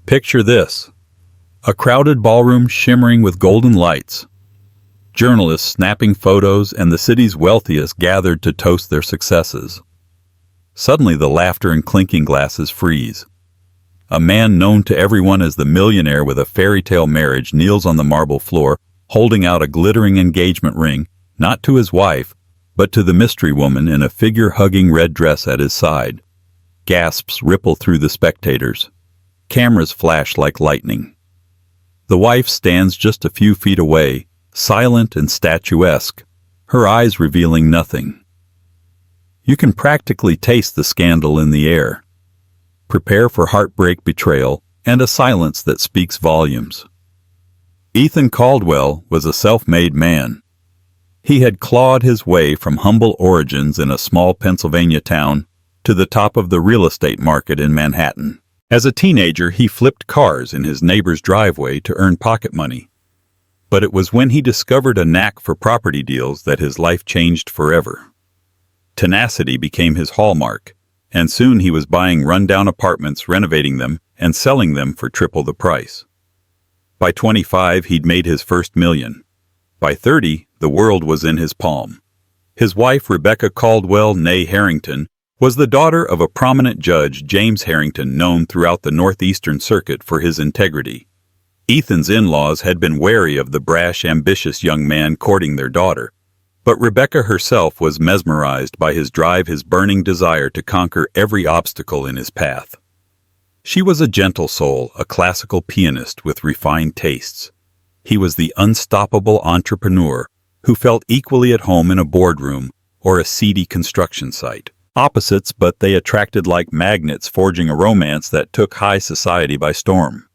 Picture this: a crowded ballroom shimmering with golden lights. Journalists snapping photos and the city's wealthiest gathered to toast their successes. Suddenly the laughter and clinking glasses freeze. A man known to everyone as the millionaire with a fairy tale marriage kneels on the marble floor, holding out a glittering engagement ring, not to his wife, but to the mystery woman in a figure-hugging red dress at his side. Gasps ripple through the spectators. Cameras flash like lightning. The wife stands just a few feet away, silent and statuesque, her eyes revealing nothing. You can practically taste the scandal in the air. Prepare for heartbreak, betrayal, and a silence that speaks volumes. Ethan Caldwell was a self-made man. He had clawed his way from humble origins in a small Pennsylvania town to the top of the real estate market in Manhattan. As a teenager, he flipped cars in his neighbor's driveway to earn pocket money. But it was when he discovered a knack for property deals that his life changed forever. Tenacity became his hallmark, and soon he was buying rundown apartments, renovating them, and selling them for triple the price. By 25, he'd made his first million. By 30, the world was in his palm. His wife, Rebecca Caldwell, née Harrington, was the daughter of a prominent judge, James Harrington, known throughout the Northeastern Circuit for his integrity. Ethan's in-laws had been wary of the brash, ambitious young man courting their daughter, but Rebecca herself was mesmerized by his drive, his burning desire to conquer every obstacle in his path. She was a gentle soul, a classical pianist with refined tastes. He was the unstoppable entrepreneur who felt equally at home in a boardroom or a seedy construction site. Opposites, but they attracted like magnets, forging a romance that took high society by storm.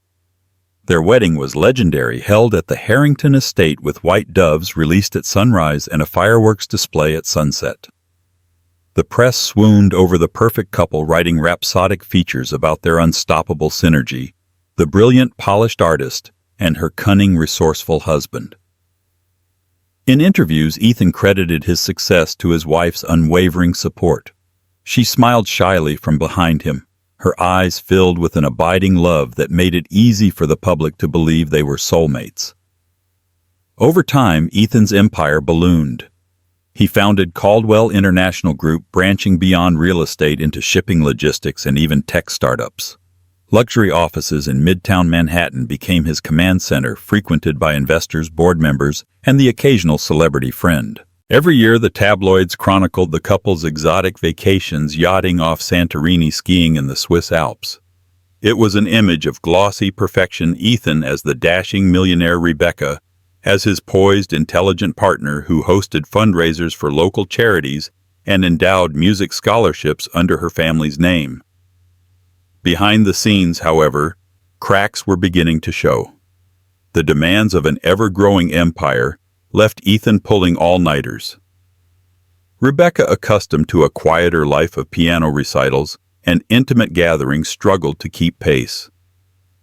Their wedding was legendary, held at the Harrington estate with white doves released at sunrise and a fireworks display at sunset. The press swooned over the perfect couple, writing rhapsodic features about their unstoppable synergy, the brilliant, polished artist and her cunning, resourceful husband. In interviews, Ethan credited his success to his wife's unwavering support. She smiled shyly from behind him, her eyes filled with an abiding love that made it easy for the public to believe they were soulmates. Over time, Ethan's empire ballooned. He founded Caldwell International Group, branching beyond real estate into shipping, logistics, and even tech startups. Luxury offices in Midtown Manhattan became his command center, frequented by investors, board members, and the occasional celebrity friend. Every year, the tabloids chronicled the couple's exotic vacations, yachting off Santorini, skiing in the Swiss Alps. It was an image of glossy perfection, Ethan as the dashing millionaire, Rebecca as his poised, intelligent partner who hosted fundraisers for local charities and endowed music scholarships under her family's name. Behind the scenes, however, cracks were beginning to show. The demands of an ever-growing empire left Ethan pulling all-nighters. Rebecca, accustomed to a quieter life of piano recitals and intimate gatherings, struggled to keep pace.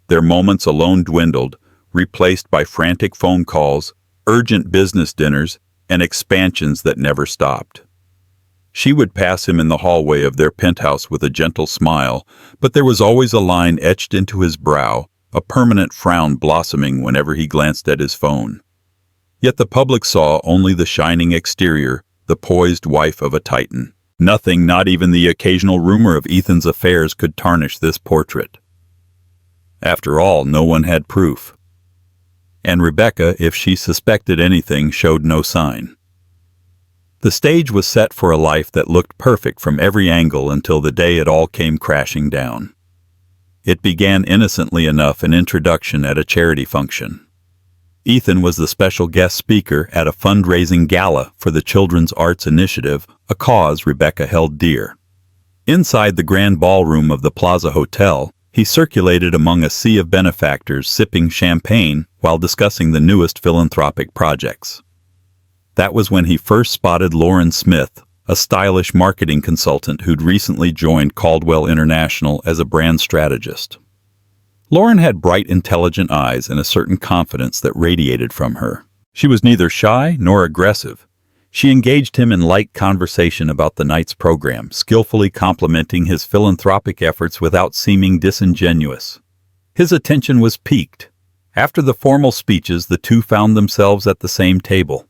Their moments alone dwindled, replaced by frantic phone calls, urgent business dinners, and expansions that never stopped. She would pass him in the hallway of their penthouse with a gentle smile, but there was always a line etched into his brow, a permanent frown blossoming whenever he glanced at his phone. Yet the public saw only the shining exterior, the poised wife of a titan. Nothing, not even the occasional rumor of Ethan's affairs, could tarnish this portrait. After all, no one had proof. And Rebecca, if she suspected anything, showed no sign. The stage was set for a life that looked perfect from every angle until the day it all came crashing down. It began innocently enough, an introduction at a charity function. Ethan was the special guest speaker at a fundraising gala for the Children's Arts Initiative, a cause Rebecca held dear. Inside the grand ballroom of the Plaza Hotel, he circulated among a sea of benefactors, sipping champagne while discussing the newest philanthropic projects. That was when he first spotted Lauren Smith, a stylish marketing consultant who'd recently joined Caldwell International as a brand strategist. Lauren had bright, intelligent eyes and a certain confidence that radiated from her. She was neither shy nor aggressive. She engaged him in light conversation about the night's program, skillfully complimenting his philanthropic efforts without seeming disingenuous. His attention was piqued. After the formal speeches, the two found themselves at the same table.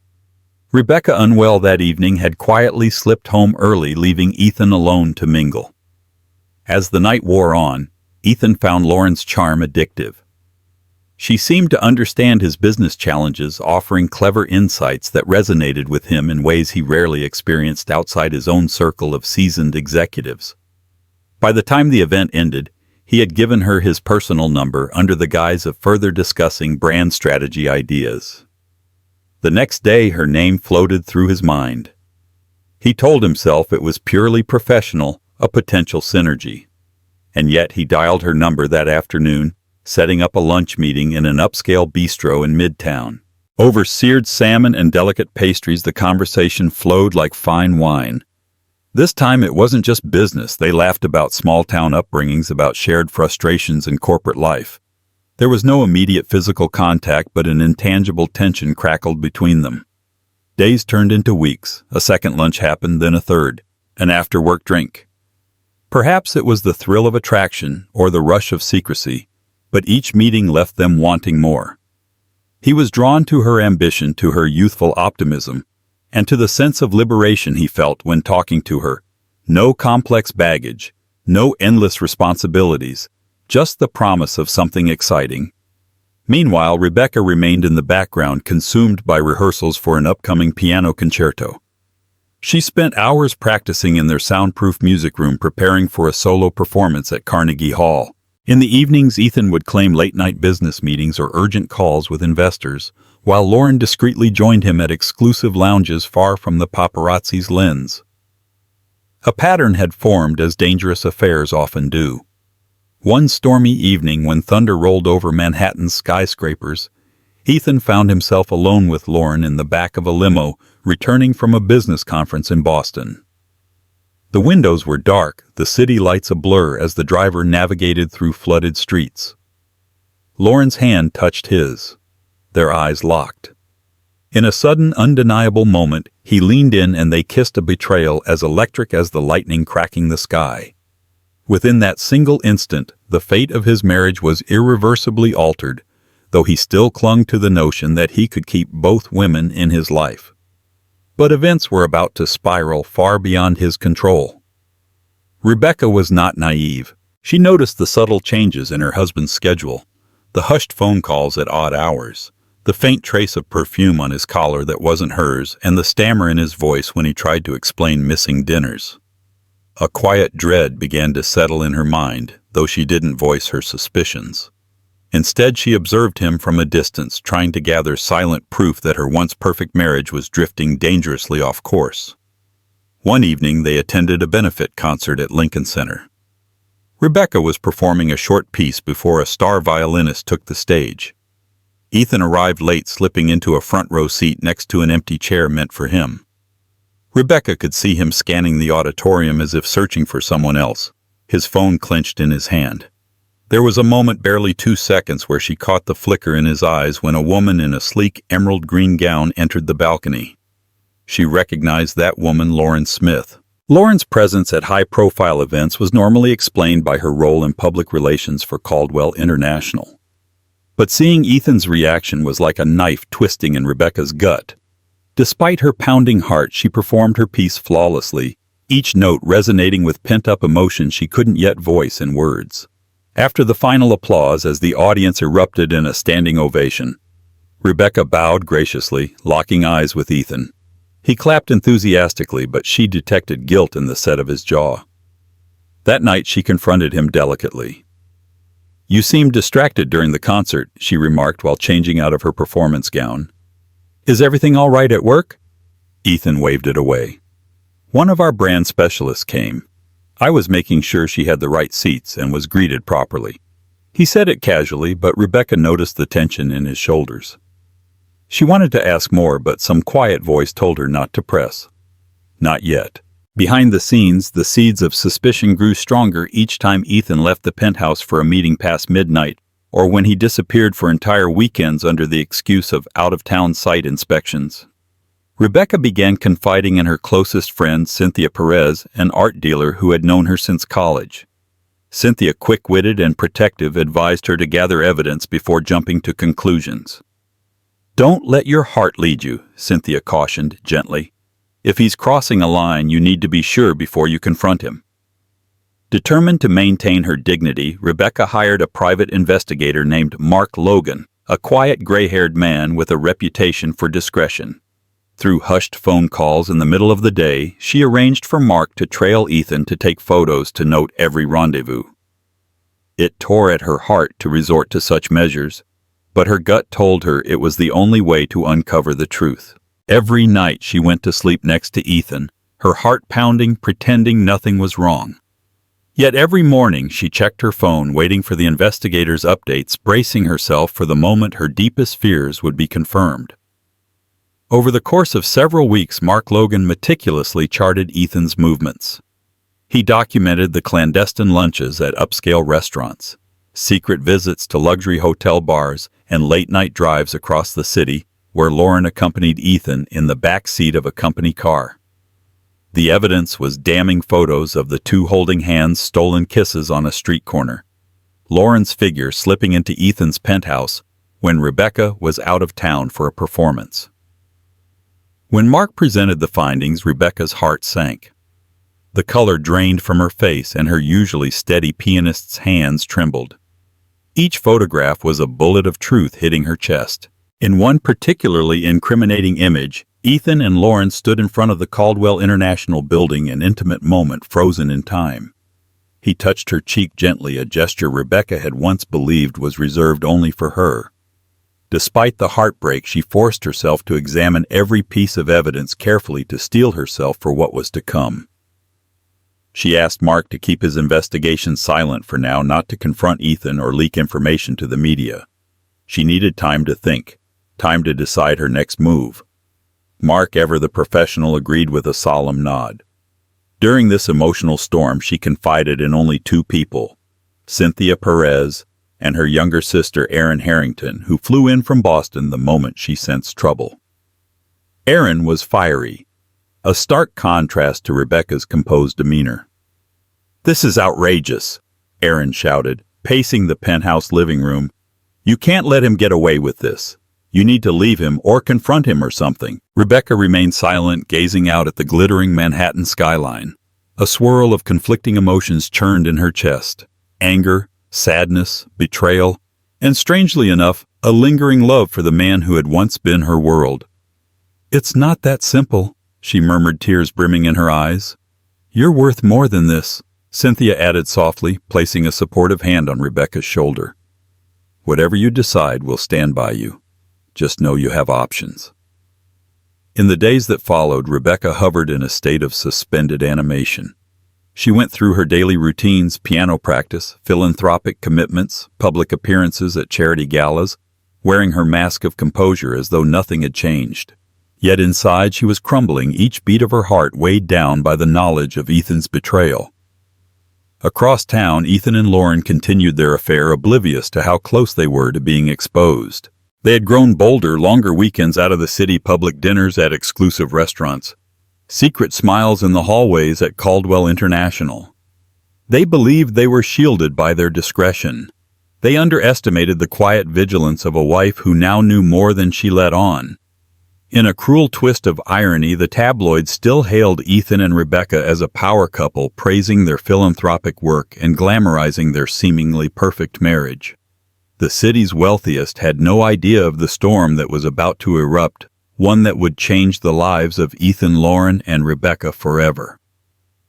Rebecca, unwell that evening, had quietly slipped home early, leaving Ethan alone to mingle. As the night wore on, Ethan found Lauren's charm addictive. She seemed to understand his business challenges, offering clever insights that resonated with him in ways he rarely experienced outside his own circle of seasoned executives. By the time the event ended, he had given her his personal number under the guise of further discussing brand strategy ideas. The next day, her name floated through his mind. He told himself it was purely professional, a potential synergy. And yet he dialed her number that afternoon, setting up a lunch meeting in an upscale bistro in Midtown. Over seared salmon and delicate pastries, the conversation flowed like fine wine. This time it wasn't just business. They laughed about small-town upbringings, about shared frustrations in corporate life. There was no immediate physical contact, but an intangible tension crackled between them. Days turned into weeks. A second lunch happened, then a third, an after-work drink. Perhaps it was the thrill of attraction or the rush of secrecy, but each meeting left them wanting more. He was drawn to her ambition, to her youthful optimism, and to the sense of liberation he felt when talking to her. No complex baggage, no endless responsibilities, just the promise of something exciting. Meanwhile, Rebecca remained in the background, consumed by rehearsals for an upcoming piano concerto. She spent hours practicing in their soundproof music room, preparing for a solo performance at Carnegie Hall. In the evenings, Ethan would claim late-night business meetings or urgent calls with investors, while Lauren discreetly joined him at exclusive lounges far from the paparazzi's lens. A pattern had formed, as dangerous affairs often do. One stormy evening, when thunder rolled over Manhattan's skyscrapers, Ethan found himself alone with Lauren in the back of a limo, returning from a business conference in Boston. The windows were dark, the city lights a blur as the driver navigated through flooded streets. Lauren's hand touched his. Their eyes locked. In a sudden, undeniable moment, he leaned in and they kissed, a betrayal as electric as the lightning cracking the sky. Within that single instant, the fate of his marriage was irreversibly altered, though he still clung to the notion that he could keep both women in his life. But events were about to spiral far beyond his control. Rebecca was not naive. She noticed the subtle changes in her husband's schedule, the hushed phone calls at odd hours, the faint trace of perfume on his collar that wasn't hers, and the stammer in his voice when he tried to explain missing dinners. A quiet dread began to settle in her mind, though she didn't voice her suspicions. Instead, she observed him from a distance, trying to gather silent proof that her once perfect marriage was drifting dangerously off course. One evening, they attended a benefit concert at Lincoln Center. Rebecca was performing a short piece before a star violinist took the stage. Ethan arrived late, slipping into a front-row seat next to an empty chair meant for him. Rebecca could see him scanning the auditorium as if searching for someone else, his phone clenched in his hand. There was a moment, barely 2 seconds, where she caught the flicker in his eyes when a woman in a sleek emerald green gown entered the balcony. She recognized that woman, Lauren Smith. Lauren's presence at high-profile events was normally explained by her role in public relations for Caldwell International. But seeing Ethan's reaction was like a knife twisting in Rebecca's gut. Despite her pounding heart, she performed her piece flawlessly, each note resonating with pent-up emotion she couldn't yet voice in words. After the final applause, as the audience erupted in a standing ovation, Rebecca bowed graciously, locking eyes with Ethan. He clapped enthusiastically, but she detected guilt in the set of his jaw. That night she confronted him delicately. "You seemed distracted during the concert," she remarked while changing out of her performance gown. "Is everything all right at work?" Ethan waved it away. "One of our brand specialists came. I was making sure she had the right seats and was greeted properly." He said it casually, but Rebecca noticed the tension in his shoulders. She wanted to ask more, but some quiet voice told her not to press. Not yet. Behind the scenes, the seeds of suspicion grew stronger each time Ethan left the penthouse for a meeting past midnight, or when he disappeared for entire weekends under the excuse of out-of-town site inspections. Rebecca began confiding in her closest friend, Cynthia Perez, an art dealer who had known her since college. Cynthia, quick-witted and protective, advised her to gather evidence before jumping to conclusions. "Don't let your heart lead you," Cynthia cautioned gently. "If he's crossing a line, you need to be sure before you confront him." Determined to maintain her dignity, Rebecca hired a private investigator named Mark Logan, a quiet gray-haired man with a reputation for discretion. Through hushed phone calls in the middle of the day, she arranged for Mark to trail Ethan to take photos to note every rendezvous. It tore at her heart to resort to such measures, but her gut told her it was the only way to uncover the truth. Every night she went to sleep next to Ethan, her heart pounding, pretending nothing was wrong. Yet every morning she checked her phone, waiting for the investigator's updates, bracing herself for the moment her deepest fears would be confirmed. Over the course of several weeks, Mark Logan meticulously charted Ethan's movements. He documented the clandestine lunches at upscale restaurants, secret visits to luxury hotel bars, and late-night drives across the city, where Lauren accompanied Ethan in the back seat of a company car. The evidence was damning photos of the two holding hands, stolen kisses on a street corner, Lauren's figure slipping into Ethan's penthouse when Rebecca was out of town for a performance. When Mark presented the findings, Rebecca's heart sank. The color drained from her face and her usually steady pianist's hands trembled. Each photograph was a bullet of truth hitting her chest. In one particularly incriminating image, Ethan and Lauren stood in front of the Caldwell International Building, an intimate moment frozen in time. He touched her cheek gently, a gesture Rebecca had once believed was reserved only for her. Despite the heartbreak, she forced herself to examine every piece of evidence carefully to steel herself for what was to come. She asked Mark to keep his investigation silent for now, not to confront Ethan or leak information to the media. She needed time to think, time to decide her next move. Mark, ever the professional, agreed with a solemn nod. During this emotional storm, she confided in only two people, Cynthia Perez and her younger sister Erin Harrington, who flew in from Boston the moment she sensed trouble. Erin was fiery, a stark contrast to Rebecca's composed demeanor. "This is outrageous," Erin shouted, pacing the penthouse living room. "You can't let him get away with this. You need to leave him or confront him or something." Rebecca remained silent, gazing out at the glittering Manhattan skyline. A swirl of conflicting emotions churned in her chest. Anger, sadness, betrayal, and strangely enough, a lingering love for the man who had once been her world. "It's not that simple," she murmured, tears brimming in her eyes. "You're worth more than this," Cynthia added softly, placing a supportive hand on Rebecca's shoulder. "Whatever you decide, we'll stand by you. Just know you have options." In the days that followed, Rebecca hovered in a state of suspended animation. She went through her daily routines, piano practice, philanthropic commitments, public appearances at charity galas, wearing her mask of composure as though nothing had changed. Yet inside she was crumbling, each beat of her heart weighed down by the knowledge of Ethan's betrayal. Across town, Ethan and Lauren continued their affair, oblivious to how close they were to being exposed. They had grown bolder, longer weekends out of the city, public dinners at exclusive restaurants, secret smiles in the hallways at Caldwell International. They believed they were shielded by their discretion. They underestimated the quiet vigilance of a wife who now knew more than she let on. In a cruel twist of irony, the tabloids still hailed Ethan and Rebecca as a power couple, praising their philanthropic work and glamorizing their seemingly perfect marriage. The city's wealthiest had no idea of the storm that was about to erupt, one that would change the lives of Ethan, Lauren, and Rebecca forever.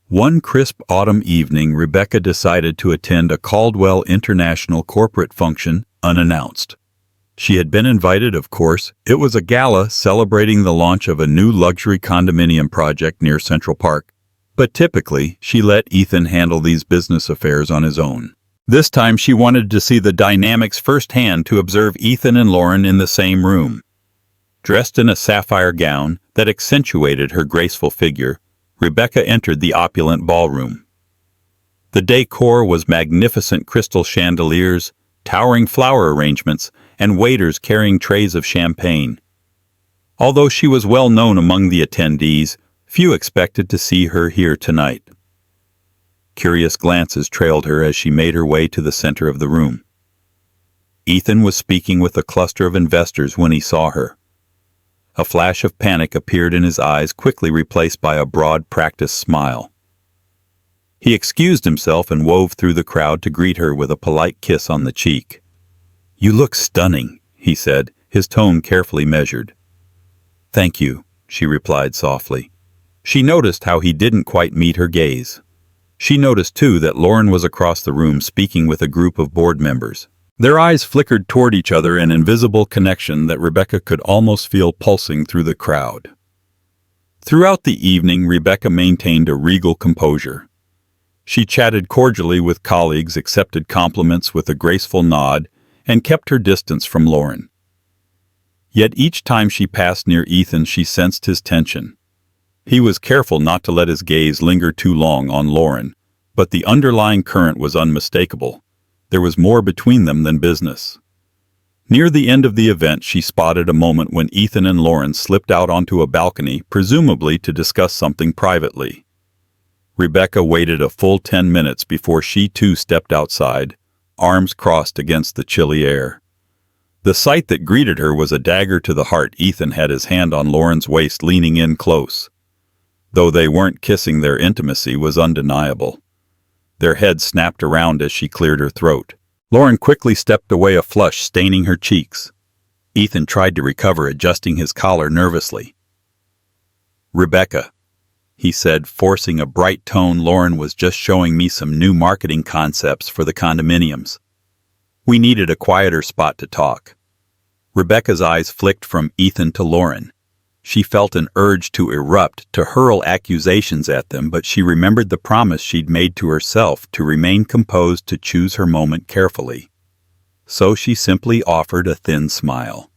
One crisp autumn evening, Rebecca decided to attend a Caldwell International corporate function unannounced. She had been invited, of course. It was a gala celebrating the launch of a new luxury condominium project near Central Park, but typically she let Ethan handle these business affairs on his own. This time she wanted to see the dynamics firsthand, to observe Ethan and Lauren in the same room. Dressed in a sapphire gown that accentuated her graceful figure, Rebecca entered the opulent ballroom. The decor was magnificent: crystal chandeliers, towering flower arrangements, and waiters carrying trays of champagne. Although she was well known among the attendees, few expected to see her here tonight. Curious glances trailed her as she made her way to the center of the room. Ethan was speaking with a cluster of investors when he saw her. A flash of panic appeared in his eyes, quickly replaced by a broad, practiced smile. He excused himself and wove through the crowd to greet her with a polite kiss on the cheek. "You look stunning," he said, his tone carefully measured. "Thank you," she replied softly. She noticed how he didn't quite meet her gaze. She noticed, too, that Lauren was across the room speaking with a group of board members. Their eyes flickered toward each other, an invisible connection that Rebecca could almost feel pulsing through the crowd. Throughout the evening, Rebecca maintained a regal composure. She chatted cordially with colleagues, accepted compliments with a graceful nod, and kept her distance from Lauren. Yet each time she passed near Ethan, she sensed his tension. He was careful not to let his gaze linger too long on Lauren, but the underlying current was unmistakable. There was more between them than business. Near the end of the event, she spotted a moment when Ethan and Lauren slipped out onto a balcony, presumably to discuss something privately. Rebecca waited a full 10 minutes before she too stepped outside, arms crossed against the chilly air. The sight that greeted her was a dagger to the heart. Ethan had his hand on Lauren's waist, leaning in close. Though they weren't kissing, their intimacy was undeniable. Their heads snapped around as she cleared her throat. Lauren quickly stepped away, a flush staining her cheeks. Ethan tried to recover, adjusting his collar nervously. "Rebecca," he said, forcing a bright tone, "Lauren was just showing me some new marketing concepts for the condominiums. We needed a quieter spot to talk." Rebecca's eyes flicked from Ethan to Lauren. She felt an urge to erupt, to hurl accusations at them, but she remembered the promise she'd made to herself to remain composed, to choose her moment carefully. So she simply offered a thin smile.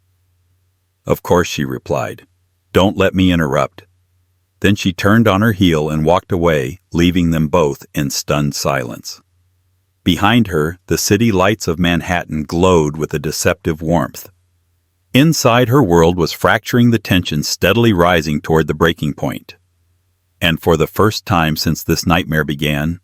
"Of course," she replied. "Don't let me interrupt." Then she turned on her heel and walked away, leaving them both in stunned silence. Behind her, the city lights of Manhattan glowed with a deceptive warmth. Inside, her world was fracturing, the tension steadily rising toward the breaking point. And for the first time since this nightmare began,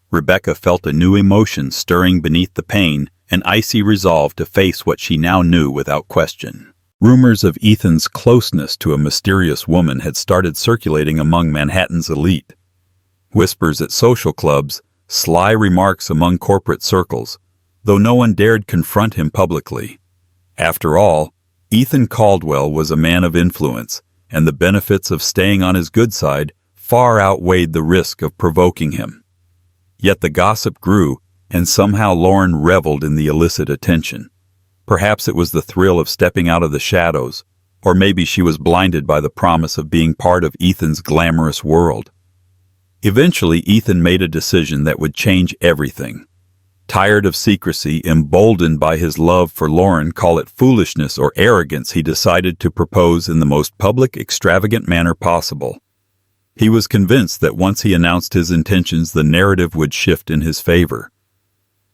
Rebecca felt a new emotion stirring beneath the pain, an icy resolve to face what she now knew without question. Rumors of Ethan's closeness to a mysterious woman had started circulating among Manhattan's elite. Whispers at social clubs, sly remarks among corporate circles, though no one dared confront him publicly. After all, Ethan Caldwell was a man of influence, and the benefits of staying on his good side far outweighed the risk of provoking him. Yet the gossip grew, and somehow Lauren reveled in the illicit attention. Perhaps it was the thrill of stepping out of the shadows, or maybe she was blinded by the promise of being part of Ethan's glamorous world. Eventually, Ethan made a decision that would change everything. Tired of secrecy, emboldened by his love for Lauren, call it foolishness or arrogance, he decided to propose in the most public, extravagant manner possible. He was convinced that once he announced his intentions, the narrative would shift in his favor.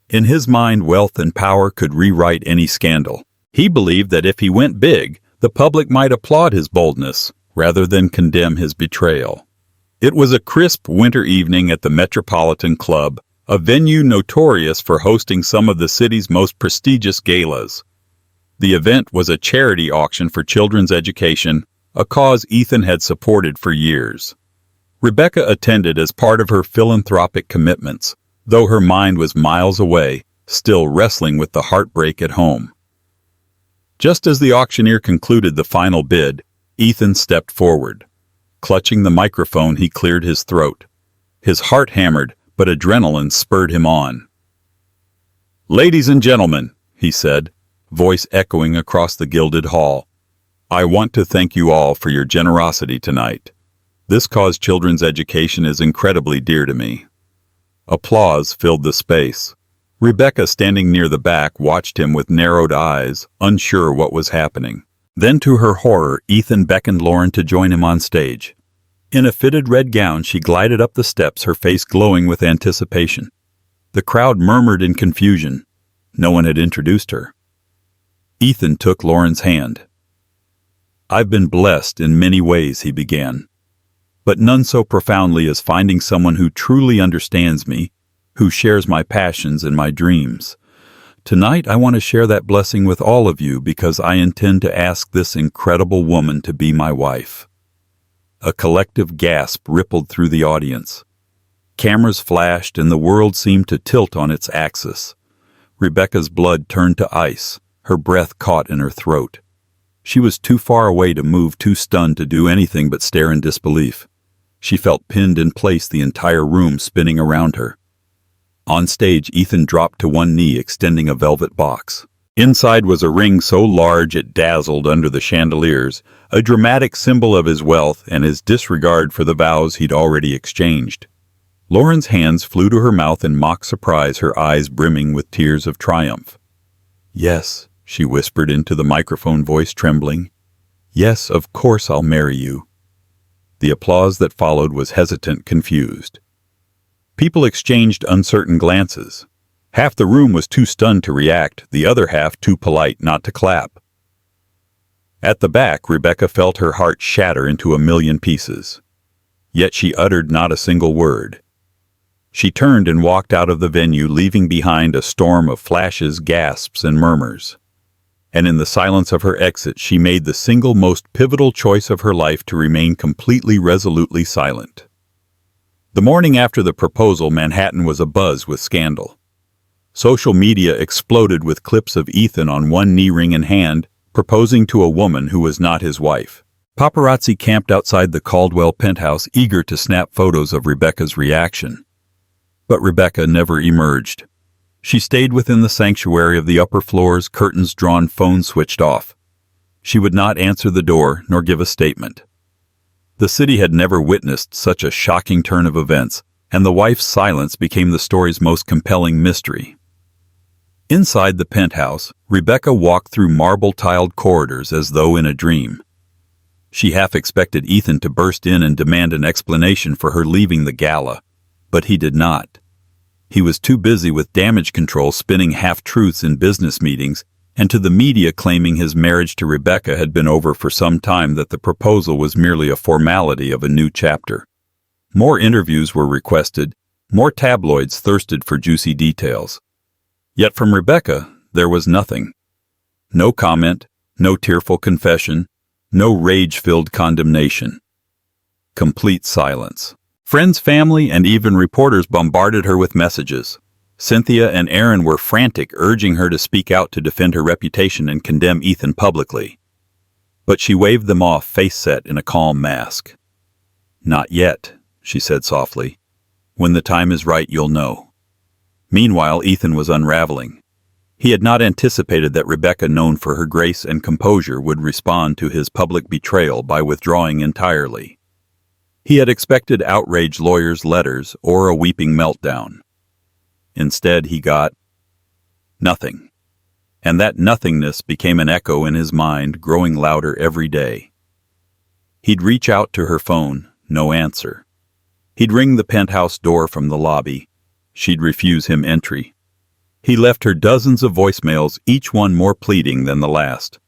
In his mind, wealth and power could rewrite any scandal. He believed that if he went big, the public might applaud his boldness, rather than condemn his betrayal. It was a crisp winter evening at the Metropolitan Club, a venue notorious for hosting some of the city's most prestigious galas. The event was a charity auction for children's education, a cause Ethan had supported for years. Rebecca attended as part of her philanthropic commitments, though her mind was miles away, still wrestling with the heartbreak at home. Just as the auctioneer concluded the final bid, Ethan stepped forward. Clutching the microphone, he cleared his throat. His heart hammered, but adrenaline spurred him on. "Ladies and gentlemen," he said, voice echoing across the gilded hall, "I want to thank you all for your generosity tonight. This cause, children's education, is incredibly dear to me." Applause filled the space. Rebecca, standing near the back, watched him with narrowed eyes, unsure what was happening. Then, to her horror, Ethan beckoned Lauren to join him on stage. In a fitted red gown, she glided up the steps, her face glowing with anticipation. The crowd murmured in confusion. No one had introduced her. Ethan took Lauren's hand. "I've been blessed in many ways," he began, "but none so profoundly as finding someone who truly understands me, who shares my passions and my dreams. Tonight, I want to share that blessing with all of you because I intend to ask this incredible woman to be my wife." A collective gasp rippled through the audience. Cameras flashed and the world seemed to tilt on its axis. Rebecca's blood turned to ice, her breath caught in her throat. She was too far away to move, too stunned to do anything but stare in disbelief. She felt pinned in place, the entire room spinning around her. On stage, Ethan dropped to one knee, extending a velvet box. Inside was a ring so large it dazzled under the chandeliers, a dramatic symbol of his wealth and his disregard for the vows he'd already exchanged. Lauren's hands flew to her mouth in mock surprise, her eyes brimming with tears of triumph. "Yes," she whispered into the microphone, voice trembling. "Yes, of course I'll marry you." The applause that followed was hesitant, confused. People exchanged uncertain glances. Half the room was too stunned to react, the other half too polite not to clap. At the back, Rebecca felt her heart shatter into a million pieces. Yet she uttered not a single word. She turned and walked out of the venue, leaving behind a storm of flashes, gasps, and murmurs. And in the silence of her exit, she made the single most pivotal choice of her life: to remain completely, resolutely silent. The morning after the proposal, Manhattan was abuzz with scandal. Social media exploded with clips of Ethan on one knee, ring in hand, proposing to a woman who was not his wife. Paparazzi camped outside the Caldwell penthouse, eager to snap photos of Rebecca's reaction. But Rebecca never emerged. She stayed within the sanctuary of the upper floors, curtains drawn, phone switched off. She would not answer the door, nor give a statement. The city had never witnessed such a shocking turn of events, and the wife's silence became the story's most compelling mystery. Inside the penthouse, Rebecca walked through marble-tiled corridors as though in a dream. She half expected Ethan to burst in and demand an explanation for her leaving the gala, but he did not. He was too busy with damage control, spinning half-truths in business meetings, and to the media claiming his marriage to Rebecca had been over for some time, that the proposal was merely a formality of a new chapter. More interviews were requested, more tabloids thirsted for juicy details. Yet from Rebecca, there was nothing. No comment, no tearful confession, no rage-filled condemnation. Complete silence. Friends, family, and even reporters bombarded her with messages. Cynthia and Aaron were frantic, urging her to speak out to defend her reputation and condemn Ethan publicly. But she waved them off, face set in a calm mask. "Not yet," she said softly. "When the time is right, you'll know." Meanwhile, Ethan was unraveling. He had not anticipated that Rebecca, known for her grace and composure, would respond to his public betrayal by withdrawing entirely. He had expected outraged lawyers' letters or a weeping meltdown. Instead, he got nothing. And that nothingness became an echo in his mind, growing louder every day. He'd reach out to her phone, no answer. He'd ring the penthouse door from the lobby. She'd refuse him entry. He left her dozens of voicemails, each one more pleading than the last.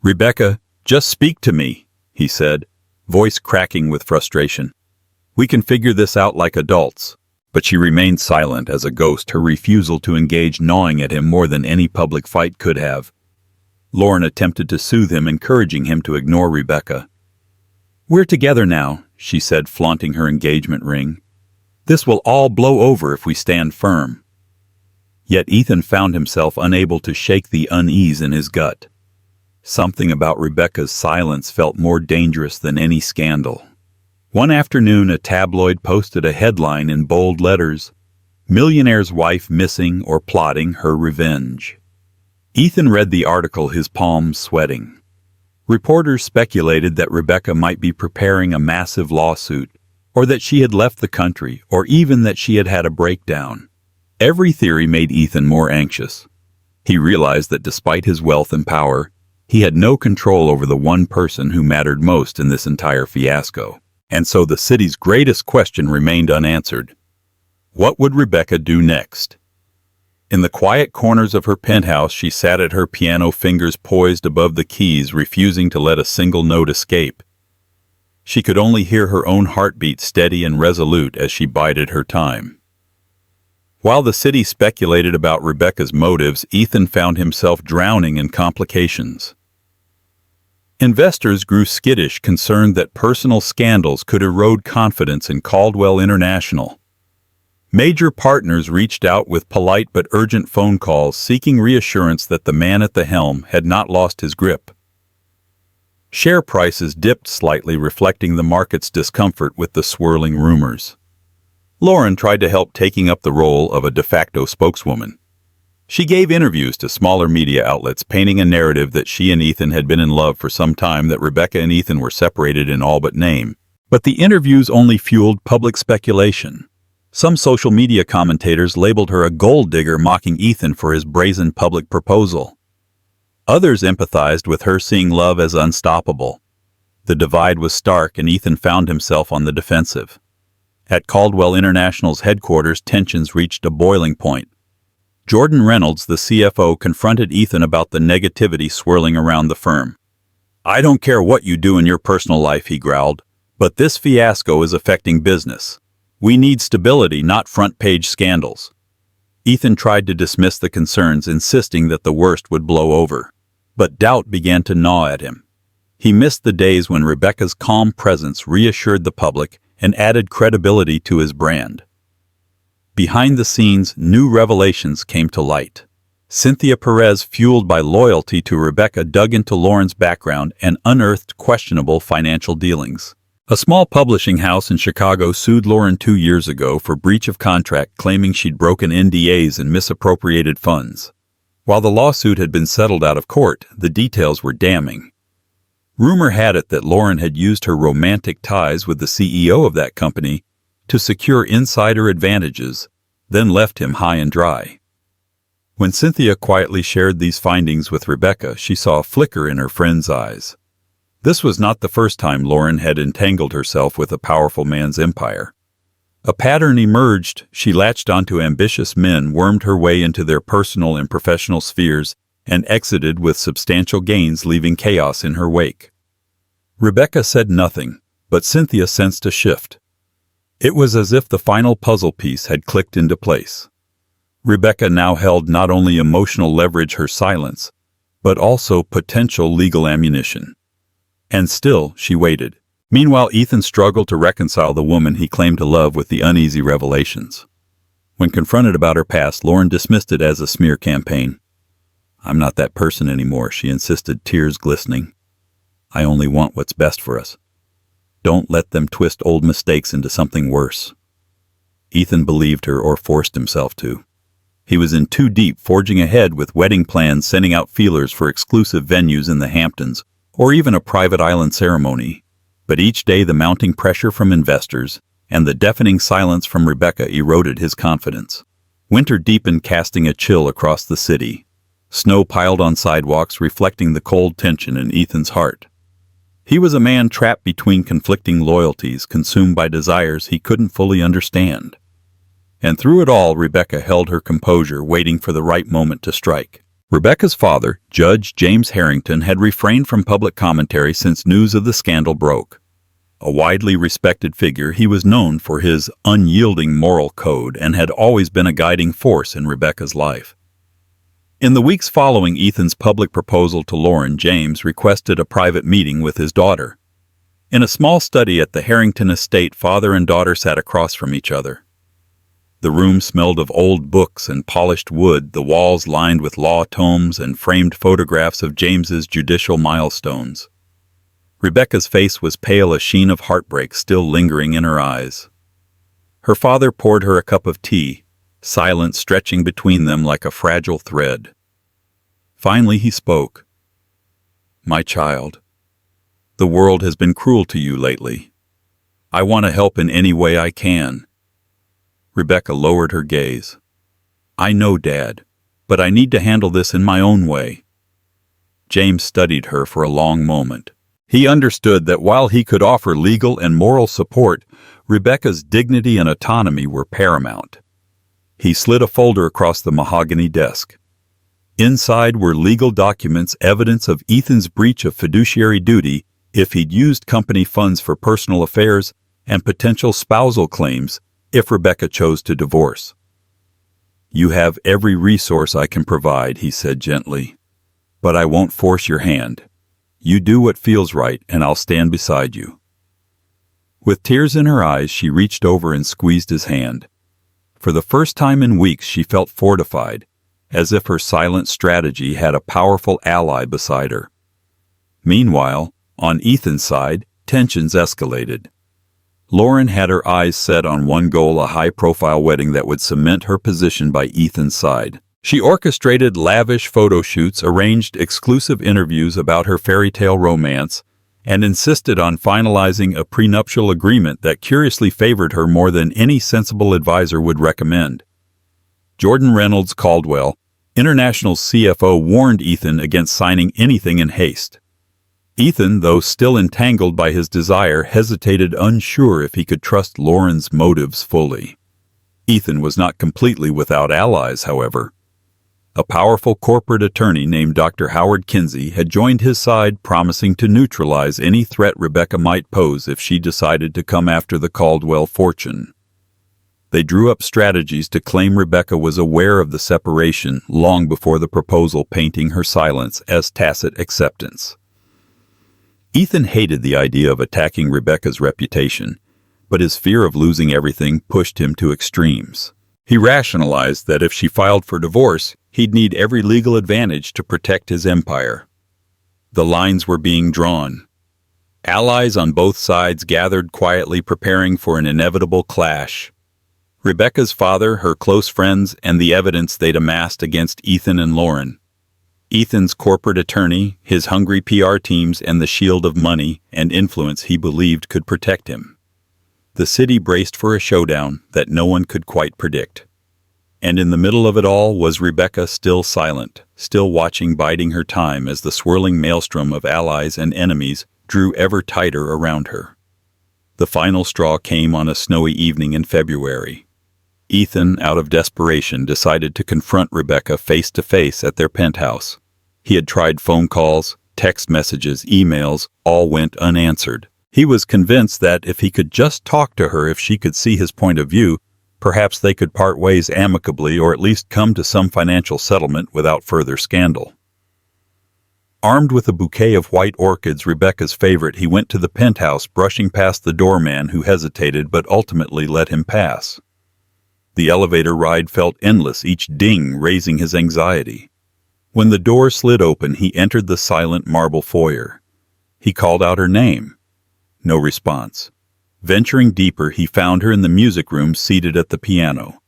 "Rebecca, just speak to me," he said, voice cracking with frustration. "We can figure this out like adults." But she remained silent as a ghost, her refusal to engage gnawing at him more than any public fight could have. Lauren attempted to soothe him, encouraging him to ignore Rebecca. "We're together now," she said, flaunting her engagement ring. "This will all blow over if we stand firm." Yet Ethan found himself unable to shake the unease in his gut. Something about Rebecca's silence felt more dangerous than any scandal. One afternoon, a tabloid posted a headline in bold letters: "Millionaire's wife missing or plotting her revenge." Ethan read the article, his palms sweating. Reporters speculated that Rebecca might be preparing a massive lawsuit, or that she had left the country, or even that she had had a breakdown. Every theory made Ethan more anxious. He realized that despite his wealth and power, he had no control over the one person who mattered most in this entire fiasco. And so the city's greatest question remained unanswered. What would Rebecca do next? In the quiet corners of her penthouse, she sat at her piano, fingers poised above the keys, refusing to let a single note escape. She could only hear her own heartbeat, steady and resolute as she bided her time. While the city speculated about Rebecca's motives, Ethan found himself drowning in complications. Investors grew skittish, concerned that personal scandals could erode confidence in Caldwell International. Major partners reached out with polite but urgent phone calls seeking reassurance that the man at the helm had not lost his grip. Share prices dipped slightly, reflecting the market's discomfort with the swirling rumors. Lauren tried to help, taking up the role of a de facto spokeswoman. She gave interviews to smaller media outlets, painting a narrative that she and Ethan had been in love for some time, that Rebecca and Ethan were separated in all but name. But the interviews only fueled public speculation. Some social media commentators labeled her a gold digger, mocking Ethan for his brazen public proposal. Others empathized with her, seeing love as unstoppable. The divide was stark, and Ethan found himself on the defensive. At Caldwell International's headquarters, tensions reached a boiling point. Jordan Reynolds, the CFO, confronted Ethan about the negativity swirling around the firm. "I don't care what you do in your personal life," he growled, "but this fiasco is affecting business. We need stability, not front-page scandals." Ethan tried to dismiss the concerns, insisting that the worst would blow over. But doubt began to gnaw at him. He missed the days when Rebecca's calm presence reassured the public and added credibility to his brand. Behind the scenes, new revelations came to light. Cynthia Perez, fueled by loyalty to Rebecca, dug into Lauren's background and unearthed questionable financial dealings. A small publishing house in Chicago sued Lauren 2 years ago for breach of contract, claiming she'd broken NDAs and misappropriated funds. While the lawsuit had been settled out of court, the details were damning. Rumor had it that Lauren had used her romantic ties with the CEO of that company to secure insider advantages, then left him high and dry. When Cynthia quietly shared these findings with Rebecca, she saw a flicker in her friend's eyes. This was not the first time Lauren had entangled herself with a powerful man's empire. A pattern emerged. She latched onto ambitious men, wormed her way into their personal and professional spheres, and exited with substantial gains, leaving chaos in her wake. Rebecca said nothing, but Cynthia sensed a shift. It was as if the final puzzle piece had clicked into place. Rebecca now held not only emotional leverage, her silence, but also potential legal ammunition. And still, she waited. Meanwhile, Ethan struggled to reconcile the woman he claimed to love with the uneasy revelations. When confronted about her past, Lauren dismissed it as a smear campaign. "I'm not that person anymore," she insisted, tears glistening. "I only want what's best for us. Don't let them twist old mistakes into something worse." Ethan believed her, or forced himself to. He was in too deep, forging ahead with wedding plans, sending out feelers for exclusive venues in the Hamptons, or even a private island ceremony. But each day the mounting pressure from investors and the deafening silence from Rebecca eroded his confidence. Winter deepened, casting a chill across the city. Snow piled on sidewalks, reflecting the cold tension in Ethan's heart. He was a man trapped between conflicting loyalties, consumed by desires he couldn't fully understand. And through it all, Rebecca held her composure, waiting for the right moment to strike. Rebecca's father, Judge James Harrington, had refrained from public commentary since news of the scandal broke. A widely respected figure, he was known for his unyielding moral code and had always been a guiding force in Rebecca's life. In the weeks following Ethan's public proposal to Lauren, James requested a private meeting with his daughter. In a small study at the Harrington estate, father and daughter sat across from each other. The room smelled of old books and polished wood, the walls lined with law tomes and framed photographs of James's judicial milestones. Rebecca's face was pale, a sheen of heartbreak still lingering in her eyes. Her father poured her a cup of tea, silence stretching between them like a fragile thread. Finally he spoke. "My child, the world has been cruel to you lately. I want to help in any way I can." Rebecca lowered her gaze. "I know, Dad, but I need to handle this in my own way." James studied her for a long moment. He understood that while he could offer legal and moral support, Rebecca's dignity and autonomy were paramount. He slid a folder across the mahogany desk. Inside were legal documents, evidence of Ethan's breach of fiduciary duty if he'd used company funds for personal affairs, and potential spousal claims if Rebecca chose to divorce. "You have every resource I can provide," he said gently. "But I won't force your hand. You do what feels right, and I'll stand beside you." With tears in her eyes, she reached over and squeezed his hand. For the first time in weeks, she felt fortified, as if her silent strategy had a powerful ally beside her. Meanwhile, on Ethan's side, tensions escalated. Lauren had her eyes set on one goal, a high-profile wedding that would cement her position by Ethan's side. She orchestrated lavish photo shoots, arranged exclusive interviews about her fairy tale romance, and insisted on finalizing a prenuptial agreement that curiously favored her more than any sensible advisor would recommend. Jordan Reynolds Caldwell, International CFO, warned Ethan against signing anything in haste. Ethan, though still entangled by his desire, hesitated, unsure if he could trust Lauren's motives fully. Ethan was not completely without allies, however. A powerful corporate attorney named Dr. Howard Kinsey had joined his side, promising to neutralize any threat Rebecca might pose if she decided to come after the Caldwell fortune. They drew up strategies to claim Rebecca was aware of the separation long before the proposal, painting her silence as tacit acceptance. Ethan hated the idea of attacking Rebecca's reputation, but his fear of losing everything pushed him to extremes. He rationalized that if she filed for divorce, he'd need every legal advantage to protect his empire. The lines were being drawn. Allies on both sides gathered quietly, preparing for an inevitable clash. Rebecca's father, her close friends, and the evidence they'd amassed against Ethan and Lauren. Ethan's corporate attorney, his hungry PR teams, and the shield of money and influence he believed could protect him. The city braced for a showdown that no one could quite predict. And in the middle of it all was Rebecca, still silent, still watching, biding her time as the swirling maelstrom of allies and enemies drew ever tighter around her. The final straw came on a snowy evening in February. Ethan, out of desperation, decided to confront Rebecca face to face at their penthouse. He had tried phone calls, text messages, emails, all went unanswered. He was convinced that if he could just talk to her, if she could see his point of view, perhaps they could part ways amicably, or at least come to some financial settlement without further scandal. Armed with a bouquet of white orchids, Rebecca's favorite, he went to the penthouse, brushing past the doorman who hesitated but ultimately let him pass. The elevator ride felt endless, each ding raising his anxiety. When the door slid open, he entered the silent marble foyer. He called out her name. No response. Venturing deeper, he found her in the music room, seated at the piano.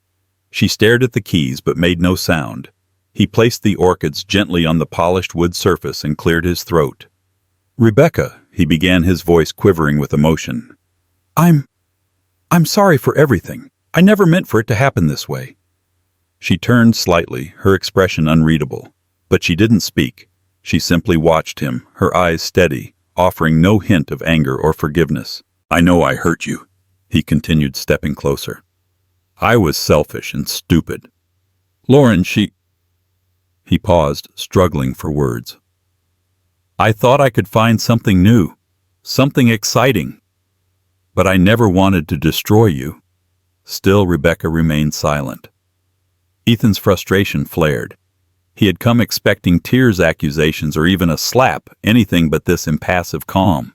She stared at the keys but made no sound. He placed the orchids gently on the polished wood surface and cleared his throat. "Rebecca," he began, his voice quivering with emotion. I'm sorry for everything. I never meant for it to happen this way." She turned slightly, her expression unreadable. But she didn't speak. She simply watched him, her eyes steady, offering no hint of anger or forgiveness. "I know I hurt you," he continued, stepping closer. "I was selfish and stupid. Lauren, He paused, struggling for words. "I thought I could find something new, something exciting. But I never wanted to destroy you." Still, Rebecca remained silent. Ethan's frustration flared. He had come expecting tears, accusations, or even a slap, anything but this impassive calm.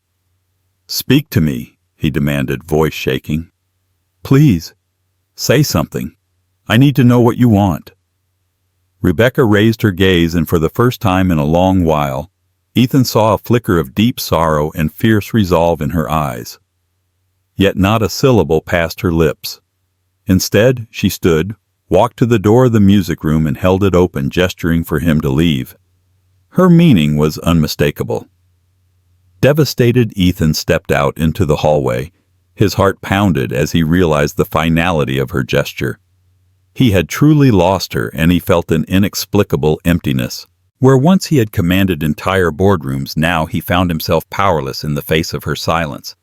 "Speak to me," he demanded, voice shaking. "Please, say something. I need to know what you want." Rebecca raised her gaze, and for the first time in a long while, Ethan saw a flicker of deep sorrow and fierce resolve in her eyes. Yet not a syllable passed her lips. Instead, she stood, walked to the door of the music room, and held it open, gesturing for him to leave. Her meaning was unmistakable. Devastated, Ethan stepped out into the hallway. His heart pounded as he realized the finality of her gesture. He had truly lost her, and he felt an inexplicable emptiness. Where once he had commanded entire boardrooms, now he found himself powerless in the face of her silence.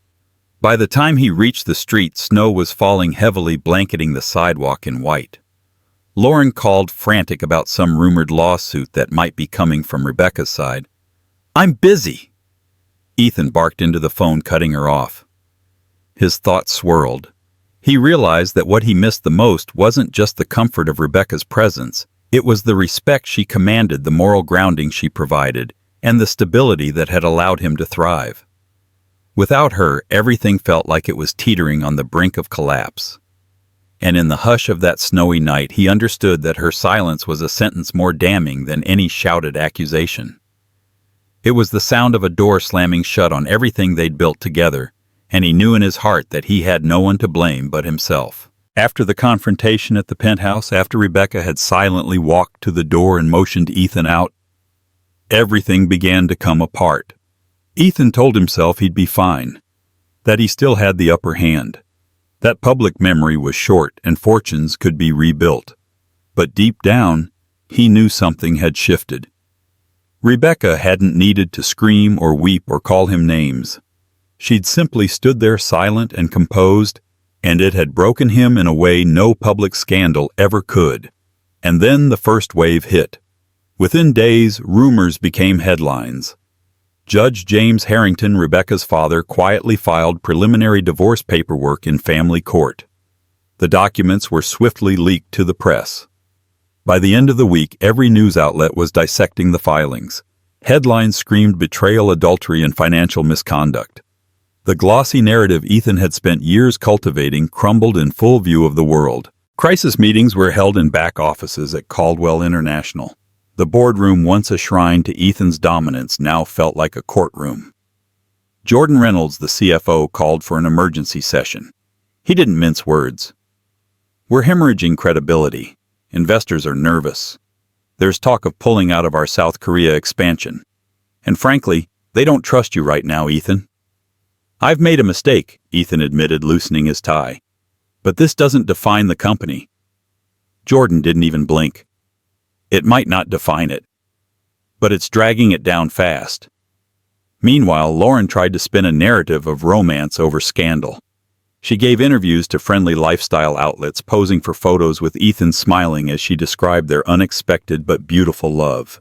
By the time he reached the street, snow was falling heavily, blanketing the sidewalk in white. Lauren called, frantic about some rumored lawsuit that might be coming from Rebecca's side. "I'm busy!" Ethan barked into the phone, cutting her off. His thoughts swirled. He realized that what he missed the most wasn't just the comfort of Rebecca's presence, it was the respect she commanded, the moral grounding she provided, and the stability that had allowed him to thrive. Without her, everything felt like it was teetering on the brink of collapse. And in the hush of that snowy night, he understood that her silence was a sentence more damning than any shouted accusation. It was the sound of a door slamming shut on everything they'd built together, and he knew in his heart that he had no one to blame but himself. After the confrontation at the penthouse, after Rebecca had silently walked to the door and motioned Ethan out, everything began to come apart. Ethan told himself he'd be fine, that he still had the upper hand, that public memory was short and fortunes could be rebuilt. But deep down, he knew something had shifted. Rebecca hadn't needed to scream or weep or call him names. She'd simply stood there silent and composed, and it had broken him in a way no public scandal ever could. And then the first wave hit. Within days, rumors became headlines. Judge James Harrington, Rebecca's father, quietly filed preliminary divorce paperwork in family court. The documents were swiftly leaked to the press. By the end of the week, every news outlet was dissecting the filings. Headlines screamed betrayal, adultery, and financial misconduct. The glossy narrative Ethan had spent years cultivating crumbled in full view of the world. Crisis meetings were held in back offices at Caldwell International. The boardroom, once a shrine to Ethan's dominance, now felt like a courtroom. Jordan Reynolds, the CFO, called for an emergency session. He didn't mince words. "We're hemorrhaging credibility. Investors are nervous. There's talk of pulling out of our South Korea expansion. And frankly, they don't trust you right now, Ethan." "I've made a mistake," Ethan admitted, loosening his tie. "But this doesn't define the company." Jordan didn't even blink. "It might not define it, but it's dragging it down fast." Meanwhile, Lauren tried to spin a narrative of romance over scandal. She gave interviews to friendly lifestyle outlets, posing for photos with Ethan smiling as she described their unexpected but beautiful love.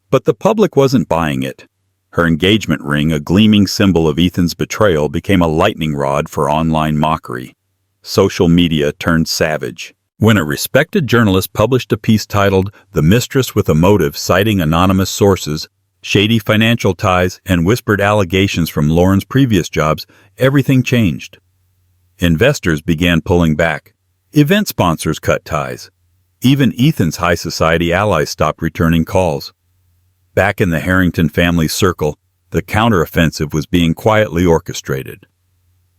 But the public wasn't buying it. Her engagement ring, a gleaming symbol of Ethan's betrayal, became a lightning rod for online mockery. Social media turned savage. When a respected journalist published a piece titled "The Mistress with a Motive," citing anonymous sources, shady financial ties, and whispered allegations from Lauren's previous jobs, everything changed. Investors began pulling back. Event sponsors cut ties. Even Ethan's high society allies stopped returning calls. Back in the Harrington family circle, the counteroffensive was being quietly orchestrated.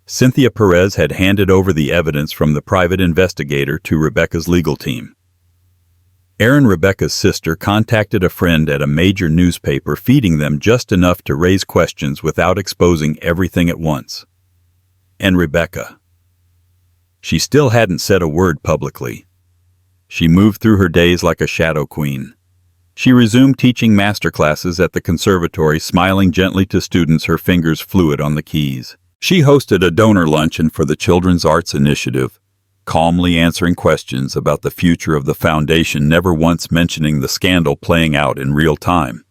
Cynthia Perez had handed over the evidence from the private investigator to Rebecca's legal team. Erin, Rebecca's sister, contacted a friend at a major newspaper, feeding them just enough to raise questions without exposing everything at once. And Rebecca. She still hadn't said a word publicly. She moved through her days like a shadow queen. She resumed teaching masterclasses at the conservatory, smiling gently to students, her fingers fluid on the keys. She hosted a donor luncheon for the Children's Arts Initiative, calmly answering questions about the future of the foundation, never once mentioning the scandal playing out in real time.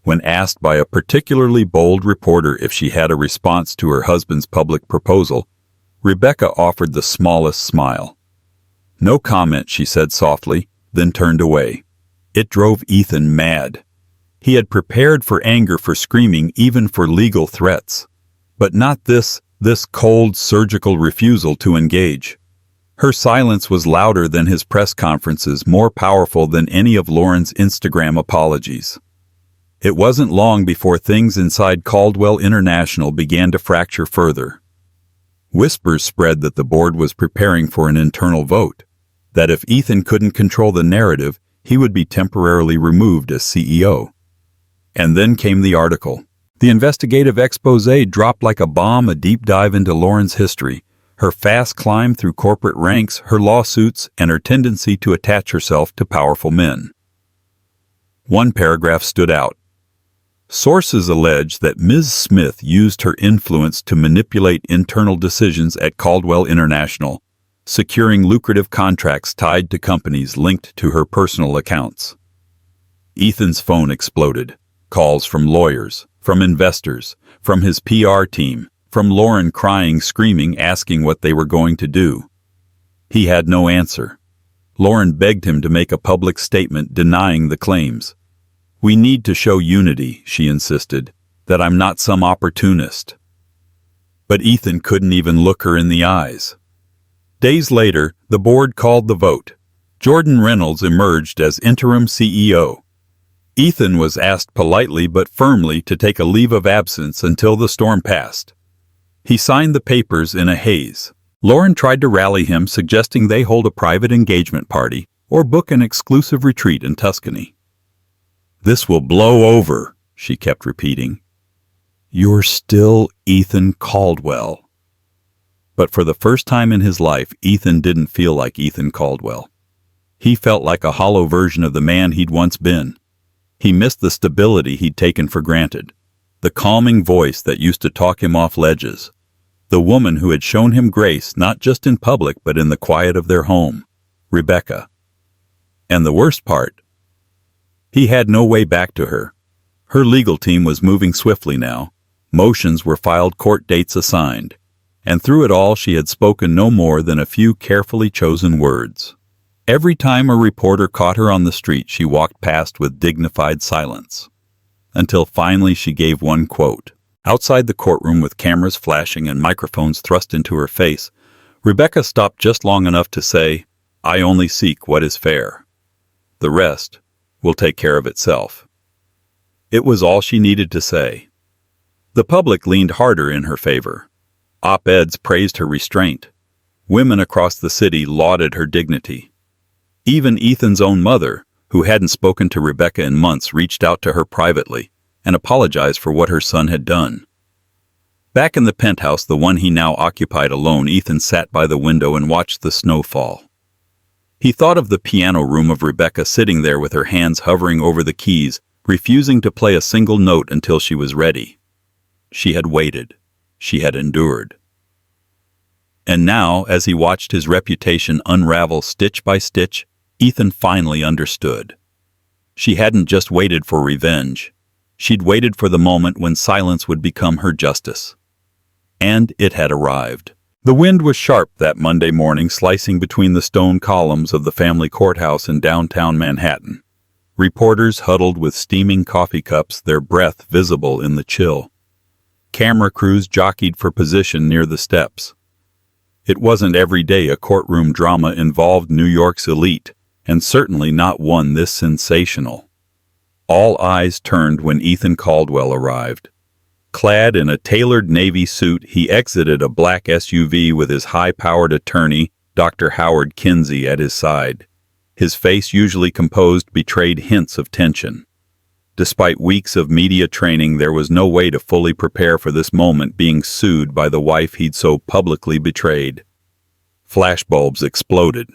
When asked by a particularly bold reporter if she had a response to her husband's public proposal, Rebecca offered the smallest smile. "No comment," she said softly, then turned away. It drove Ethan mad. He had prepared for anger, for screaming, even for legal threats. But not this cold, surgical refusal to engage. Her silence was louder than his press conferences, more powerful than any of Lauren's Instagram apologies. It wasn't long before things inside Caldwell International began to fracture further. Whispers spread that the board was preparing for an internal vote, that if Ethan couldn't control the narrative, he would be temporarily removed as CEO. And then came the article. The investigative expose dropped like a bomb, a deep dive into Lauren's history, her fast climb through corporate ranks, her lawsuits, and her tendency to attach herself to powerful men. One paragraph stood out. Sources allege that Ms. Smith used her influence to manipulate internal decisions at Caldwell International, securing lucrative contracts tied to companies linked to her personal accounts. Ethan's phone exploded. Calls from lawyers, from investors, from his PR team, from Lauren crying, screaming, asking what they were going to do. He had no answer. Lauren begged him to make a public statement denying the claims. "We need to show unity," she insisted, "that I'm not some opportunist." But Ethan couldn't even look her in the eyes. Days later, the board called the vote. Jordan Reynolds emerged as interim CEO. Ethan was asked politely but firmly to take a leave of absence until the storm passed. He signed the papers in a haze. Lauren tried to rally him, suggesting they hold a private engagement party or book an exclusive retreat in Tuscany. "This will blow over," she kept repeating. "You're still Ethan Caldwell." But for the first time in his life, Ethan didn't feel like Ethan Caldwell. He felt like a hollow version of the man he'd once been. He missed the stability he'd taken for granted, the calming voice that used to talk him off ledges, the woman who had shown him grace not just in public but in the quiet of their home, Rebecca. And the worst part, he had no way back to her. Her legal team was moving swiftly now. Motions were filed, court dates assigned, and through it all she had spoken no more than a few carefully chosen words. Every time a reporter caught her on the street, she walked past with dignified silence, until finally she gave one quote. Outside the courtroom, with cameras flashing and microphones thrust into her face, Rebecca stopped just long enough to say, "I only seek what is fair. The rest will take care of itself." It was all she needed to say. The public leaned harder in her favor. Op-eds praised her restraint. Women across the city lauded her dignity. Even Ethan's own mother, who hadn't spoken to Rebecca in months, reached out to her privately and apologized for what her son had done. Back in the penthouse, the one he now occupied alone, Ethan sat by the window and watched the snow fall. He thought of the piano room of Rebecca, sitting there with her hands hovering over the keys, refusing to play a single note until she was ready. She had waited. She had endured. And now, as he watched his reputation unravel stitch by stitch, Ethan finally understood. She hadn't just waited for revenge. She'd waited for the moment when silence would become her justice. And it had arrived. The wind was sharp that Monday morning, slicing between the stone columns of the family courthouse in downtown Manhattan. Reporters huddled with steaming coffee cups, their breath visible in the chill. Camera crews jockeyed for position near the steps. It wasn't every day a courtroom drama involved New York's elite, and certainly not one this sensational. All eyes turned when Ethan Caldwell arrived. Clad in a tailored navy suit, he exited a black SUV with his high-powered attorney, Dr. Howard Kinsey, at his side. His face, usually composed, betrayed hints of tension. Despite weeks of media training, there was no way to fully prepare for this moment, being sued by the wife he'd so publicly betrayed. Flashbulbs exploded.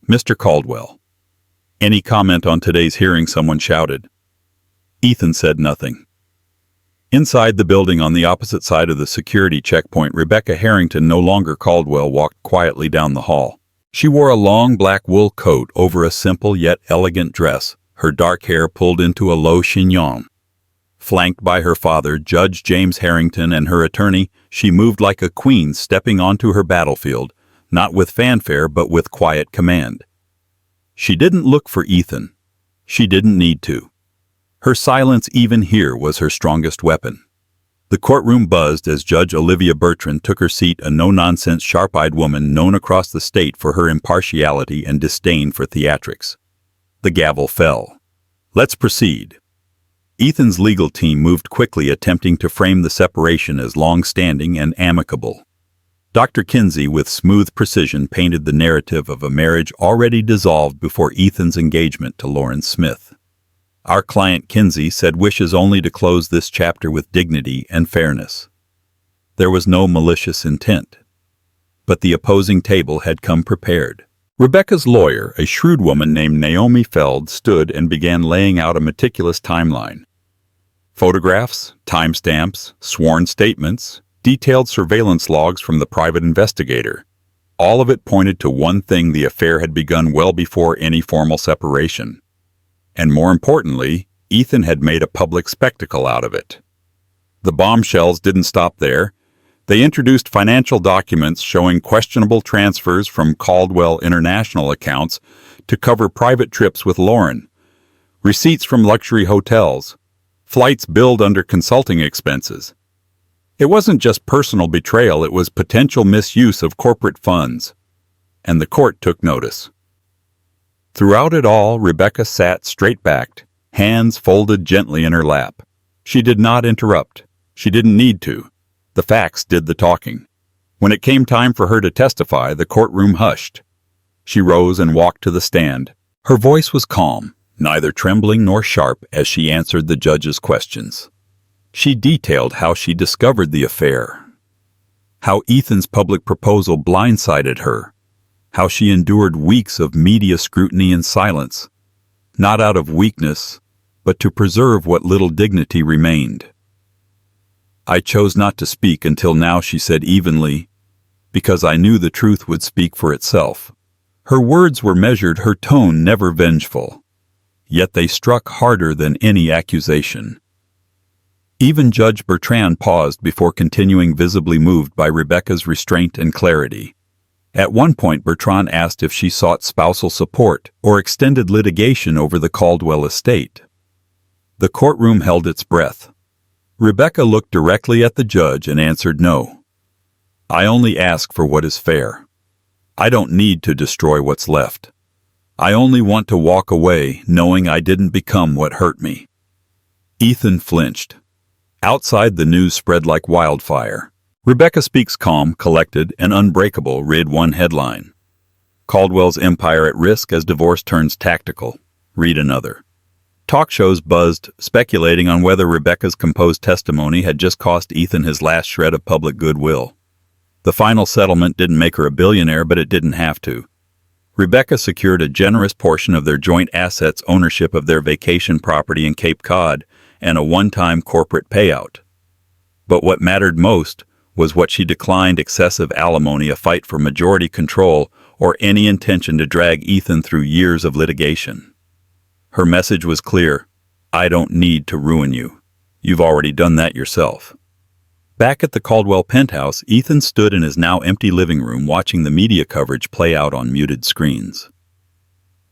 "Mr. Caldwell, any comment on today's hearing?" someone shouted. Ethan said nothing. Inside the building, on the opposite side of the security checkpoint, Rebecca Harrington, no longer Caldwell, walked quietly down the hall. She wore a long black wool coat over a simple yet elegant dress, her dark hair pulled into a low chignon. Flanked by her father, Judge James Harrington, and her attorney, she moved like a queen stepping onto her battlefield, not with fanfare but with quiet command. She didn't look for Ethan. She didn't need to. Her silence, even here, was her strongest weapon. The courtroom buzzed as Judge Olivia Bertrand took her seat, a no-nonsense, sharp-eyed woman known across the state for her impartiality and disdain for theatrics. The gavel fell. "Let's proceed." Ethan's legal team moved quickly, attempting to frame the separation as long-standing and amicable. Dr. Kinsey, with smooth precision, painted the narrative of a marriage already dissolved before Ethan's engagement to Lauren Smith. Our client, Kinsey, said, wishes only to close this chapter with dignity and fairness. There was no malicious intent. But the opposing table had come prepared. Rebecca's lawyer, a shrewd woman named Naomi Feld, stood and began laying out a meticulous timeline. Photographs, timestamps, sworn statements, detailed surveillance logs from the private investigator. All of it pointed to one thing: the affair had begun well before any formal separation. And more importantly, Ethan had made a public spectacle out of it. The bombshells didn't stop there. They introduced financial documents showing questionable transfers from Caldwell International accounts to cover private trips with Lauren, receipts from luxury hotels, flights billed under consulting expenses. It wasn't just personal betrayal, it was potential misuse of corporate funds. And the court took notice. Throughout it all, Rebecca sat straight-backed, hands folded gently in her lap. She did not interrupt. She didn't need to. The facts did the talking. When it came time for her to testify, the courtroom hushed. She rose and walked to the stand. Her voice was calm, neither trembling nor sharp as she answered the judge's questions. She detailed how she discovered the affair, how Ethan's public proposal blindsided her, how she endured weeks of media scrutiny in silence, not out of weakness, but to preserve what little dignity remained. "I chose not to speak until now," she said evenly, "because I knew the truth would speak for itself." Her words were measured, her tone never vengeful, yet they struck harder than any accusation. Even Judge Bertrand paused before continuing, visibly moved by Rebecca's restraint and clarity. At one point, Bertrand asked if she sought spousal support or extended litigation over the Caldwell estate. The courtroom held its breath. Rebecca looked directly at the judge and answered no. "I only ask for what is fair. I don't need to destroy what's left. I only want to walk away knowing I didn't become what hurt me." Ethan flinched. Outside, the news spread like wildfire. "Rebecca speaks calm, collected, and unbreakable," read one headline. "Caldwell's empire at risk as divorce turns tactical," read another. Talk shows buzzed, speculating on whether Rebecca's composed testimony had just cost Ethan his last shred of public goodwill. The final settlement didn't make her a billionaire, but it didn't have to. Rebecca secured a generous portion of their joint assets, ownership of their vacation property in Cape Cod, and a one-time corporate payout. But what mattered most was what she declined: excessive alimony, a fight for majority control, or any intention to drag Ethan through years of litigation. Her message was clear: "I don't need to ruin you. You've already done that yourself." Back at the Caldwell penthouse, Ethan stood in his now empty living room watching the media coverage play out on muted screens.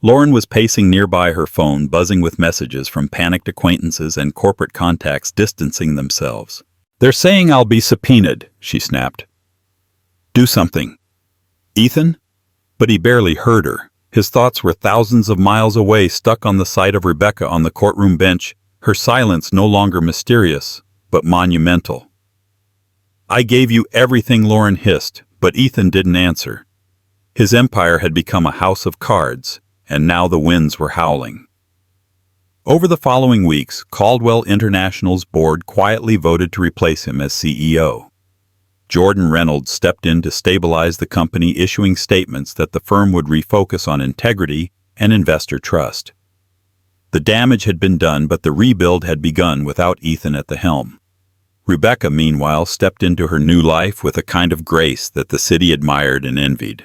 Lauren was pacing nearby, her phone buzzing with messages from panicked acquaintances and corporate contacts distancing themselves. "They're saying I'll be subpoenaed," she snapped. "Do something." "Ethan?" But he barely heard her. His thoughts were thousands of miles away, stuck on the sight of Rebecca on the courtroom bench, her silence no longer mysterious, but monumental. "I gave you everything," Lauren hissed, but Ethan didn't answer. His empire had become a house of cards, and now the winds were howling. Over the following weeks, Caldwell International's board quietly voted to replace him as CEO. Jordan Reynolds stepped in to stabilize the company, issuing statements that the firm would refocus on integrity and investor trust. The damage had been done, but the rebuild had begun without Ethan at the helm. Rebecca, meanwhile, stepped into her new life with a kind of grace that the city admired and envied.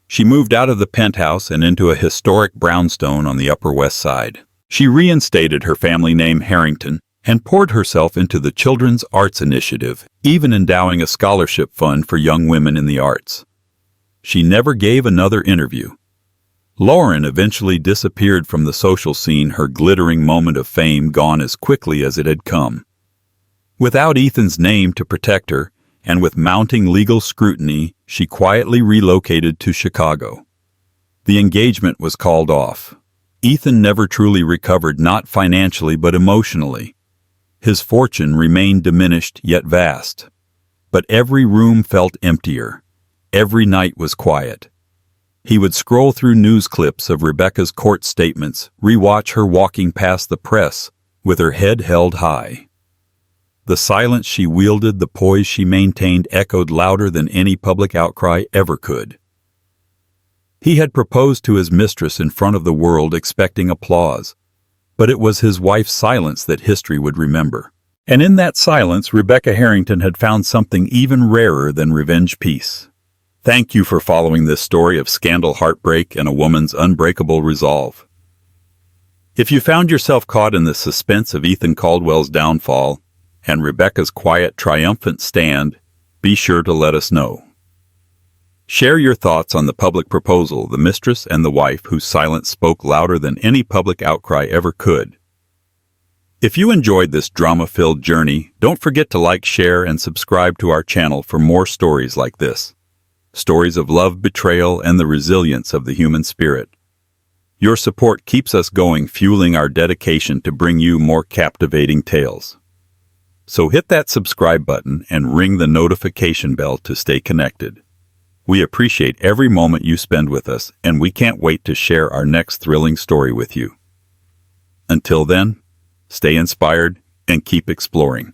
She moved out of the penthouse and into a historic brownstone on the Upper West Side. She reinstated her family name Harrington and poured herself into the Children's Arts Initiative, even endowing a scholarship fund for young women in the arts. She never gave another interview. Lauren eventually disappeared from the social scene, her glittering moment of fame gone as quickly as it had come. Without Ethan's name to protect her, and with mounting legal scrutiny, she quietly relocated to Chicago. The engagement was called off. Ethan never truly recovered, not financially but emotionally. His fortune remained diminished yet vast. But every room felt emptier. Every night was quiet. He would scroll through news clips of Rebecca's court statements, rewatch her walking past the press, with her head held high. The silence she wielded, the poise she maintained, echoed louder than any public outcry ever could. He had proposed to his mistress in front of the world, expecting applause. But it was his wife's silence that history would remember. And in that silence, Rebecca Harrington had found something even rarer than revenge: peace. Thank you for following this story of scandal, heartbreak, and a woman's unbreakable resolve. If you found yourself caught in the suspense of Ethan Caldwell's downfall and Rebecca's quiet, triumphant stand, Be sure to let us know. Share your thoughts on the public proposal, the mistress and the wife whose silence spoke louder than any public outcry ever could. If you enjoyed this drama-filled journey, don't forget to like, share, and subscribe to our channel for more stories like this. Stories of love, betrayal, and the resilience of the human spirit. Your support keeps us going, fueling our dedication to bring you more captivating tales. So hit that subscribe button and ring the notification bell to stay connected. We appreciate every moment you spend with us, and we can't wait to share our next thrilling story with you. Until then, stay inspired and keep exploring.